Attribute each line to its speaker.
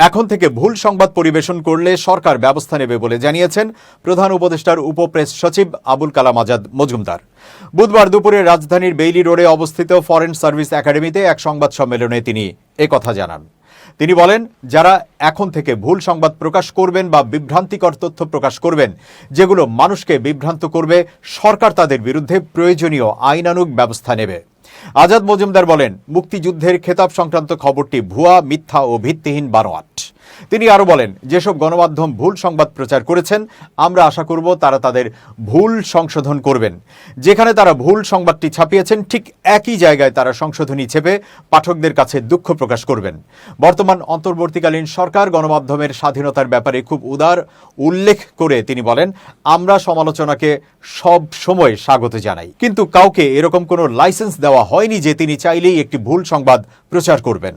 Speaker 1: এখন থেকে ভুল সংবাদ পরিবেশন করলে সরকার ব্যবস্থা নেবে বলে জানিয়েছেন প্রধান উপদেষ্টার উপপ্রেস সচিব আবুল কালাম আজাদ মজুমদার। বুধবার দুপুরে রাজধানীর বেইলি রোডে অবস্থিত ফরেন সার্ভিস একাডেমিতে এক সংবাদ সম্মেলনে তিনি একথা জানান। তিনি বলেন, যারা এখন থেকে ভুল সংবাদ প্রকাশ করবেন বা বিভ্রান্তিকর তথ্য প্রকাশ করবেন, যেগুলো মানুষকে বিভ্রান্ত করবে, সরকার তাদের বিরুদ্ধে প্রয়োজনীয় আইনানুগ ব্যবস্থা নেবে। আজাদ মজুমদার বলেন, মুক্তিযুদ্ধের খেতাব সংক্রান্ত খবরটি ভুয়া, মিথ্যা ও ভিত্তিহীন বানোয়াট। তিনি আরও বলেন, যেসব গণমাধ্যম ভুল সংবাদ প্রচার করেছেন, আমরা আশা করব তারা তাদের ভুল সংশোধন করবেন। যেখানে তারা ভুল সংবাদটি ছাপিয়েছেন, ঠিক একই জায়গায় তারা সংশোধনী ছেপে পাঠকদের কাছে দুঃখ প্রকাশ করবেন। বর্তমান অন্তর্বর্তীকালীন সরকার গণমাধ্যমের স্বাধীনতার ব্যাপারে খুব উদার উল্লেখ করে তিনি বলেন, আমরা সমালোচনাকে সব সময় স্বাগত জানাই, কিন্তু কাউকে এরকম কোনো লাইসেন্স দেওয়া হয়নি যে তিনি চাইলেই একটি ভুল সংবাদ প্রচার করবেন।